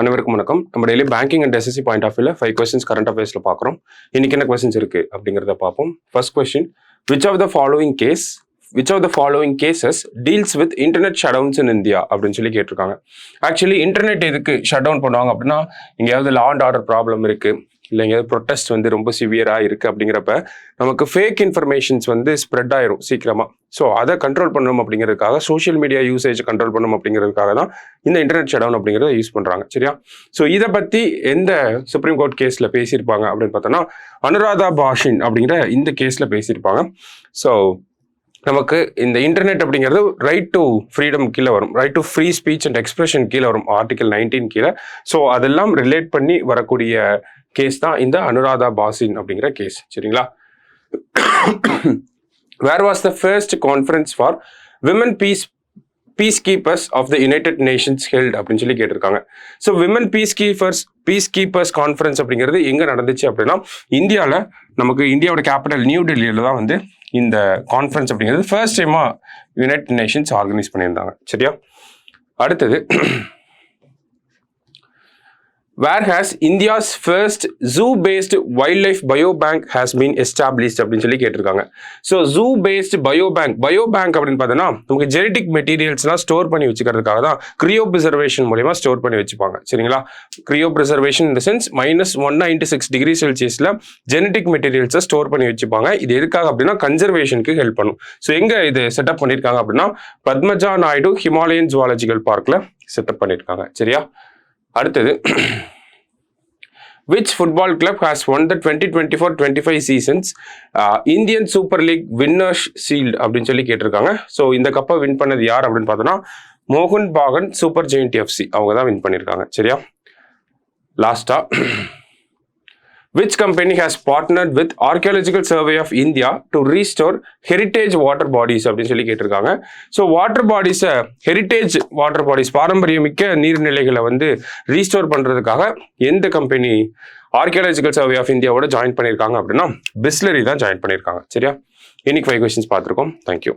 அனைவருக்கும் வணக்கம். நம்ம daily banking and SSC point of வியூல 5 கொஸ்டின்ஸ் கரண்ட் அஃபேர்ஸ்ல பார்க்குறோம். இன்னைக்கு என்ன கொஸ்டின்ஸ் இருக்கு அப்படிங்கிறத பார்ப்போம். First question, which of the following cases deals with internet shutdowns in India அப்படின்னு சொல்லி கேட்டிருக்காங்க. ஆக்சுவலி இன்டர்நெட் எதுக்கு ஷட் டவுன் பண்ணுவாங்க அப்படின்னா, எங்கேயாவது லா அண்ட் ஆர்டர் ப்ராப்ளம் இருக்கு, இல்லை எங்கேயாவது ப்ரொட்டஸ்ட் வந்து ரொம்ப சிவியராக இருக்குது அப்படிங்கிறப்ப நமக்கு ஃபேக் இன்ஃபர்மேஷன்ஸ் வந்து ஸ்ப்ரெட் ஆயிரும் சீக்கிரமாக. ஸோ அதை கண்ட்ரோல் பண்ணணும் அப்படிங்கிறதுக்காக, சோஷியல் மீடியா யூசேஜ் கண்ட்ரோல் பண்ணணும் அப்படிங்கிறதுக்காக தான் இந்த இன்டர்நெட் ஷட் டவுன் அப்படிங்கிறத யூஸ் பண்ணுறாங்க. சரியா? ஸோ இதை பற்றி எந்த சுப்ரீம் கோர்ட் கேஸில் பேசியிருப்பாங்க அப்படின்னு பார்த்தோன்னா, அனுராதா பாஷின் அப்படிங்கிற இந்த கேஸில் பேசியிருப்பாங்க. ஸோ நமக்கு இந்த இன்டர்நெட் அப்படிங்கிறது ரைட் டு ஃப்ரீடம் கீழே வரும், right to free speech and expression கீழே வரும், ஆர்டிகல் 19 கீழே. ஸோ அதெல்லாம் ரிலேட் பண்ணி வரக்கூடிய கேஸ் தான் இந்த அனுராதா பாசின் அப்படிங்கிற கேஸ். சரிங்களா? Where was the first conference for women peacekeepers of the United Nations held அப்படின்னு சொல்லி கேட்டிருக்காங்க. ஸோ விமன் பீஸ்கீப்பர்ஸ் கான்ஃபரன்ஸ் அப்படிங்கிறது எங்க நடந்துச்சு அப்படின்னா, இந்தியாவில் நமக்கு இந்தியாவோட கேபிட்டல் நியூ டெல்லியில தான் வந்து இந்த கான்ஃபரன்ஸ் அப்படிங்கிறது ஃபர்ஸ்ட் டைமா யுனைடெட் நேஷன்ஸ் ஆர்கனைஸ் பண்ணியிருந்தாங்க. சரியா? அடுத்தது, where has India's first zoo-based wildlife biobank has been established அப்படின்னு சொல்லி கேட்டிருக்காங்க. ஸோ zoo-based biobank அப்படின்னு பார்த்தோன்னா, நமக்கு ஜெனடிக் மெட்டீரியல்ஸ்லாம் ஸ்டோர் பண்ணி வச்சுக்கிறதுக்காக தான் கிரியோ ப்ரிசர்வேஷன் மூலமா ஸ்டோர் பண்ணி வச்சுப்பாங்க. சரிங்களா? கிரியோ ப்ரிசர்வேஷன் இந்த சென்ஸ் -196 டிகிரி செல்சியஸில் ஜெனடிக் மெட்டீரியல்ஸை ஸ்டோர் பண்ணி வச்சுப்பாங்க. இது எதுக்காக அப்படின்னா, கன்சர்வேஷனுக்கு ஹெல்ப் பண்ணும். ஸோ எங்கே இது செட்டப் பண்ணியிருக்காங்க அப்படின்னா, பத்மஜா நாயுடு ஹிமாலயன் ஜுவாலஜிக்கல் பார்க்கில் செட்டப் பண்ணியிருக்காங்க. சரியா? அடுத்தது, which football club has won the 2024-25 seasons Indian Super League Winners Shield அப்படின்னு சொல்லி கேட்டிருக்காங்க. ஸோ இந்த கப்பை வின் பண்ணது யார் அப்படின்னு பார்த்தோன்னா, மோகன் பாகன் சூப்பர் ஜெயிண்ட் எஃப்சி அவங்க தான் வின் பண்ணியிருக்காங்க. சரியா? லாஸ்டா, which company has partnered with Archaeological Survey of India to restore heritage water bodies அப்படின்னு சொல்லி கேட்டிருக்காங்க. ஸோ வாட்டர் பாடிஸை, ஹெரிட்டேஜ் வாட்டர் பாடிஸ், பாரம்பரியமிக்க நீர்நிலைகளை வந்து ரீஸ்டோர் பண்ணுறதுக்காக எந்த கம்பெனி ஆர்கியாலஜிக்கல் சர்வே ஆஃப் இந்தியாவோட ஜாயின் பண்ணியிருக்காங்க அப்படின்னா, பிஸ்லரி தான் ஜாயின் பண்ணியிருக்காங்க. சரியா? இன்னைக்கு 5 கொஸ்டின்ஸ் பார்த்துருக்கோம். தேங்க்யூ.